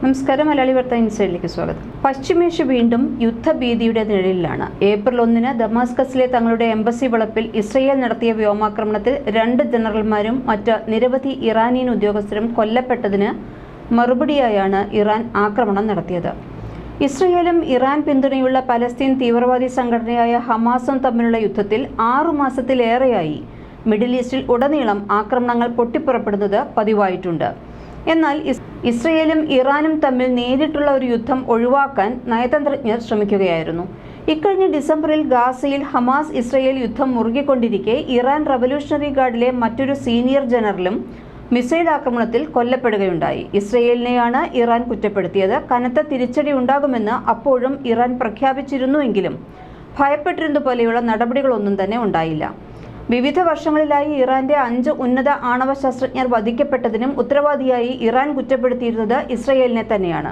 നമസ്കാരം. മലയാളി വാർത്ത ഇൻസൈഡിലേക്ക് സ്വാഗതം. പശ്ചിമേഷ്യ വീണ്ടും യുദ്ധഭീതിയുടെ നിഴലിലാണ്. ഏപ്രിൽ 1 ദമാസ്കസിലെ തങ്ങളുടെ എംബസി വളപ്പിൽ ഇസ്രയേൽ നടത്തിയ വ്യോമാക്രമണത്തിൽ 2 ജനറൽമാരും മറ്റ് നിരവധി ഇറാനിയൻ ഉദ്യോഗസ്ഥരും കൊല്ലപ്പെട്ടതിന് മറുപടിയായാണ് ഇറാൻ ആക്രമണം നടത്തിയത്. ഇസ്രയേലും ഇറാൻ പിന്തുണയുള്ള പലസ്തീൻ തീവ്രവാദി സംഘടനയായ ഹമാസും തമ്മിലുള്ള യുദ്ധത്തിൽ 6 മാസത്തിലേറെയായി മിഡിൽ ഈസ്റ്റിൽ ഉടനീളം ആക്രമണങ്ങൾ പൊട്ടിപ്പുറപ്പെടുന്നത് പതിവായിട്ടുണ്ട്. എന്നാൽ ഇസ്രയേലും ഇറാനും തമ്മിൽ നേരിട്ടുള്ള ഒരു യുദ്ധം ഒഴിവാക്കാൻ നയതന്ത്രജ്ഞർ ശ്രമിക്കുകയായിരുന്നു. ഇക്കഴിഞ്ഞ ഡിസംബറിൽ ഗാസയിൽ ഹമാസ് ഇസ്രയേൽ യുദ്ധം മുറുകിക്കൊണ്ടിരിക്കെ ഇറാൻ റവല്യൂഷണറി ഗാർഡിലെ മറ്റൊരു സീനിയർ ജനറലും മിസൈൽ ആക്രമണത്തിൽ കൊല്ലപ്പെടുകയുണ്ടായി. ഇസ്രയേലിനെയാണ് ഇറാൻ കുറ്റപ്പെടുത്തിയത്. കനത്ത തിരിച്ചടി ഉണ്ടാകുമെന്ന് അപ്പോഴും ഇറാൻ പ്രഖ്യാപിച്ചിരുന്നുവെങ്കിലും ഭയപ്പെട്ടിരുന്നതുപോലെയുള്ള നടപടികളൊന്നും തന്നെ ഉണ്ടായില്ല. വിവിധ വർഷങ്ങളിലായി ഇറാന്റെ 5 ഉന്നത ആണവ ശാസ്ത്രജ്ഞർ വധിക്കപ്പെട്ടതിനും ഉത്തരവാദിയായി ഇറാൻ കുറ്റപ്പെടുത്തിയിരുന്നത് ഇസ്രയേലിനെ തന്നെയാണ്.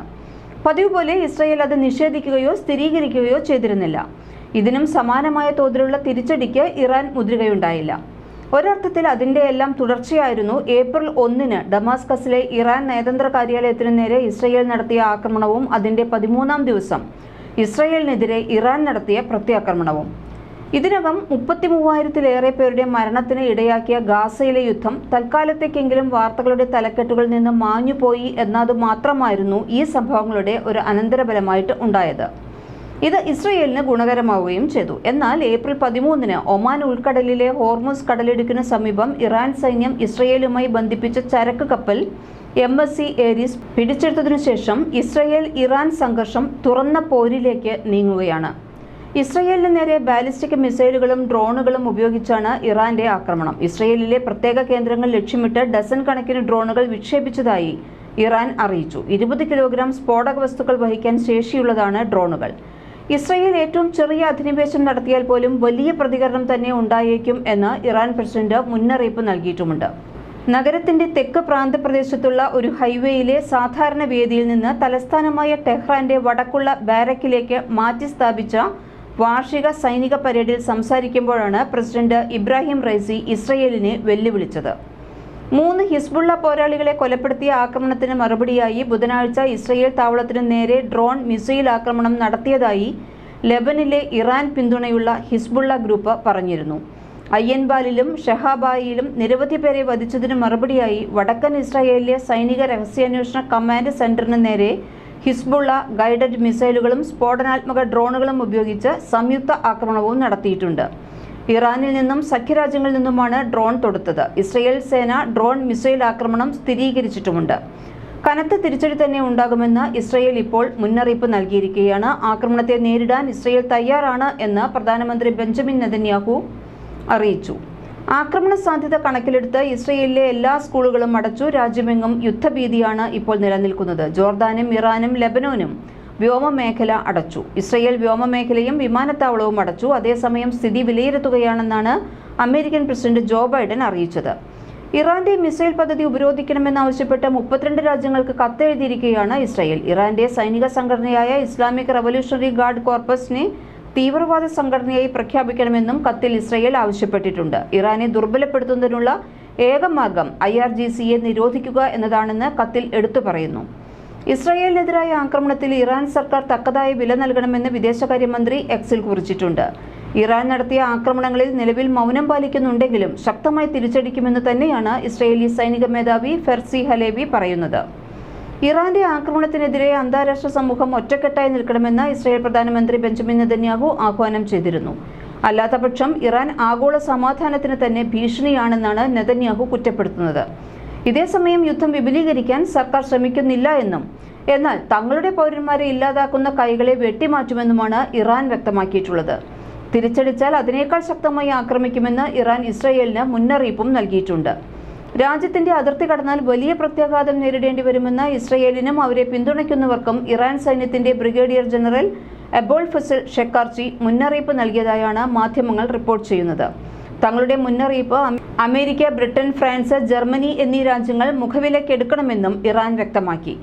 പതിവ് പോലെ ഇസ്രയേൽ അത് നിഷേധിക്കുകയോ സ്ഥിരീകരിക്കുകയോ ചെയ്തിരുന്നില്ല. ഇതിനും സമാനമായ തോതിലുള്ള തിരിച്ചടിക്ക് ഇറാൻ മുതിരുകയുണ്ടായില്ല. ഒരർത്ഥത്തിൽ അതിന്റെ എല്ലാം തുടർച്ചയായിരുന്നു ഏപ്രിൽ 1 ഡമാസ്കസിലെ ഇറാൻ നയതന്ത്ര കാര്യാലയത്തിനു നേരെ ഇസ്രയേൽ നടത്തിയ ആക്രമണവും അതിന്റെ 13ാം ദിവസം ഇസ്രയേലിനെതിരെ ഇറാൻ നടത്തിയ പ്രത്യാക്രമണവും. ഇതിനകം 33,000-ലേറെ പേരുടെ മരണത്തിന് ഇടയാക്കിയ ഗാസയിലെ യുദ്ധം തൽക്കാലത്തേക്കെങ്കിലും വാർത്തകളുടെ തലക്കെട്ടുകളിൽ നിന്ന് മാഞ്ഞുപോയി എന്നതു മാത്രമായിരുന്നു ഈ സംഭവങ്ങളുടെ ഒരു അനന്തരഫലമായിട്ട് ഉണ്ടായത്. ഇത് ഇസ്രയേലിന് ഗുണകരമാവുകയും ചെയ്തു. എന്നാൽ ഏപ്രിൽ 13 ഒമാൻ ഉൾക്കടലിലെ ഹോർമുസ് കടലിടുക്കിന് സമീപം ഇറാൻ സൈന്യം ഇസ്രയേലുമായി ബന്ധിപ്പിച്ച ചരക്ക് കപ്പൽ MSC ഏരീസ് പിടിച്ചെടുത്തതിനു ശേഷം ഇസ്രയേൽ ഇറാൻ സംഘർഷം തുറന്ന പോരിലേക്ക് നീങ്ങുകയാണ്. ഇസ്രയേലിന് നേരെ ബാലിസ്റ്റിക് മിസൈലുകളും ഡ്രോണുകളും ഉപയോഗിച്ചാണ് ഇറാന്റെ ആക്രമണം. ഇസ്രയേലിലെ പ്രത്യേക കേന്ദ്രങ്ങൾ ലക്ഷ്യമിട്ട് ഡസൻ കണക്കിന് ഡ്രോണുകൾ വിക്ഷേപിച്ചതായി ഇറാൻ അറിയിച്ചു. 20 കിലോഗ്രാം സ്ഫോടക വസ്തുക്കൾ വഹിക്കാൻ ശേഷിയുള്ളതാണ് ഡ്രോണുകൾ. ഇസ്രയേൽ ഏറ്റവും ചെറിയ അധിനിവേശം നടത്തിയാൽ പോലും വലിയ പ്രതികരണം തന്നെ ഉണ്ടായേക്കും എന്ന് ഇറാൻ പ്രസിഡന്റ് മുന്നറിയിപ്പ് നൽകിയിട്ടുമുണ്ട്. നഗരത്തിന്റെ തെക്ക് പ്രാന്തപ്രദേശത്തുള്ള ഒരു ഹൈവേയിലെ സാധാരണ വേദിയിൽ നിന്ന് തലസ്ഥാനമായ ടെഹ്റാന്റെ വടക്കുള്ള ബാരക്കിലേക്ക് മാറ്റി സ്ഥാപിച്ച വാർഷിക സൈനിക പരേഡിൽ സംസാരിക്കുമ്പോഴാണ് പ്രസിഡന്റ് ഇബ്രാഹിം റൈസി ഇസ്രയേലിനെ വെല്ലുവിളിച്ചത്. 3 ഹിസ്ബുള്ള പോരാളികളെ കൊലപ്പെടുത്തിയ ആക്രമണത്തിന് മറുപടിയായി ബുധനാഴ്ച ഇസ്രയേൽ താവളത്തിനു നേരെ ഡ്രോൺ മിസൈൽ ആക്രമണം നടത്തിയതായി ലെബനിലെ ഇറാൻ പിന്തുണയുള്ള ഹിസ്ബുള്ള ഗ്രൂപ്പ് പറഞ്ഞിരുന്നു. അയ്യൻബാലിലും ഷഹാബായിലും നിരവധി പേരെ വധിച്ചതിന് മറുപടിയായി വടക്കൻ ഇസ്രായേലിലെ സൈനിക രഹസ്യാന്വേഷണ കമാൻഡ് സെന്ററിന് നേരെ ഹിസ്ബുള്ള ഗൈഡഡ് മിസൈലുകളും സ്ഫോടനാത്മക ഡ്രോണുകളും ഉപയോഗിച്ച് സംയുക്ത ആക്രമണവും നടത്തിയിട്ടുണ്ട്. ഇറാനിൽ നിന്നും സഖ്യരാജ്യങ്ങളിൽ നിന്നുമാണ് ഡ്രോൺ തൊടുത്തത്. ഇസ്രയേൽ സേന ഡ്രോൺ മിസൈൽ ആക്രമണം സ്ഥിരീകരിച്ചിട്ടുമുണ്ട്. കനത്ത തിരിച്ചടി തന്നെ ഉണ്ടാകുമെന്ന് ഇസ്രയേൽ ഇപ്പോൾ മുന്നറിയിപ്പ് നൽകിയിരിക്കുകയാണ്. ആക്രമണത്തെ നേരിടാൻ ഇസ്രയേൽ തയ്യാറാണ് എന്ന് പ്രധാനമന്ത്രി ബെഞ്ചമിൻ നെതന്യാഹു അറിയിച്ചു. ആക്രമണ സാധ്യത കണക്കിലെടുത്ത് ഇസ്രയേലിലെ എല്ലാ സ്കൂളുകളും അടച്ചു. രാജ്യമെങ്ങും യുദ്ധഭീതിയാണ് ഇപ്പോൾ നിലനിൽക്കുന്നത്. ജോർദാനും ഇറാനും ലെബനോനും വ്യോമമേഖല അടച്ചു. ഇസ്രയേൽ വ്യോമമേഖലയും വിമാനത്താവളവും അടച്ചു. അതേസമയം സ്ഥിതി വിലയിരുത്തുകയാണെന്നാണ് അമേരിക്കൻ പ്രസിഡന്റ് ജോ ബൈഡൻ അറിയിച്ചത്. ഇറാന്റെ മിസൈൽ പദ്ധതി ഉപരോധിക്കണമെന്നാവശ്യപ്പെട്ട് 32 രാജ്യങ്ങൾക്ക് കത്തെഴുതിയിരിക്കുകയാണ് ഇസ്രയേൽ. ഇറാന്റെ സൈനിക സംഘടനയായ ഇസ്ലാമിക് റവല്യൂഷണറി ഗാർഡ് കോർപ്പസിനെ തീവ്രവാദ സംഘടനയായി പ്രഖ്യാപിക്കണമെന്നും കത്തിൽ ഇസ്രയേൽ ആവശ്യപ്പെട്ടിട്ടുണ്ട്. ഇറാനെ ദുർബലപ്പെടുത്തുന്നതിനുള്ള ഏക മാർഗം IRGCയെ നിരോധിക്കുക എന്നതാണെന്ന് കത്തിൽ എടുത്തു പറയുന്നു. ഇസ്രയേലിനെതിരായ ആക്രമണത്തിൽ ഇറാൻ സർക്കാർ തക്കതായ വില നൽകണമെന്ന് വിദേശകാര്യമന്ത്രി എക്സിൽ കുറിച്ചിട്ടുണ്ട്. ഇറാൻ നടത്തിയ ആക്രമണങ്ങളിൽ നിലവിൽ മൗനം പാലിക്കുന്നുണ്ടെങ്കിലും ശക്തമായി തിരിച്ചടിക്കുമെന്ന് തന്നെയാണ് ഇസ്രയേലി സൈനിക മേധാവി ഫെർസി ഹലേവി പറയുന്നത്. ഇറാന്റെ ആക്രമണത്തിനെതിരെ അന്താരാഷ്ട്ര സമൂഹം ഒറ്റക്കെട്ടായി നിൽക്കണമെന്ന് ഇസ്രയേൽ പ്രധാനമന്ത്രി ബെഞ്ചമിൻ നെതന്യാഹു ആഹ്വാനം ചെയ്തിരുന്നു. അല്ലാത്തപക്ഷം ഇറാൻ ആഗോള സമാധാനത്തിന് തന്നെ ഭീഷണിയാണെന്നാണ് നെതന്യാഹു കുറ്റപ്പെടുത്തുന്നത്. ഇതേസമയം യുദ്ധം വിപുലീകരിക്കാൻ സർക്കാർ ശ്രമിക്കുന്നില്ല എന്നും എന്നാൽ തങ്ങളുടെ പൗരന്മാരെ ഇല്ലാതാക്കുന്ന കൈകളെ വെട്ടിമാറ്റുമെന്നുമാണ് ഇറാൻ വ്യക്തമാക്കിയിട്ടുള്ളത്. തിരിച്ചടിച്ചാൽ അതിനേക്കാൾ ശക്തമായി ആക്രമിക്കുമെന്ന് ഇറാൻ ഇസ്രയേലിന് മുന്നറിയിപ്പും നൽകിയിട്ടുണ്ട്. രാജ്യത്തിന്റെ അതിർത്തി കടന്നാൽ വലിയ പ്രത്യാഘാതം നേരിടേണ്ടി വരുമെന്ന് ഇസ്രയേലിനും അവരെ പിന്തുണയ്ക്കുന്നവർക്കും ഇറാൻ സൈന്യത്തിന്റെ ബ്രിഗേഡിയർ ജനറൽ എബോൾ ഫസൽ ഷെക്കാർച്ചി മുന്നറിയിപ്പ് നൽകിയതായാണ് മാധ്യമങ്ങൾ റിപ്പോർട്ട് ചെയ്യുന്നത്. തങ്ങളുടെ മുന്നറിയിപ്പ് അമേരിക്ക, ബ്രിട്ടൻ, ഫ്രാൻസ്, ജർമ്മനി എന്നീ രാജ്യങ്ങൾ മുഖവിലക്കെടുക്കണമെന്നും ഇറാൻ വ്യക്തമാക്കി.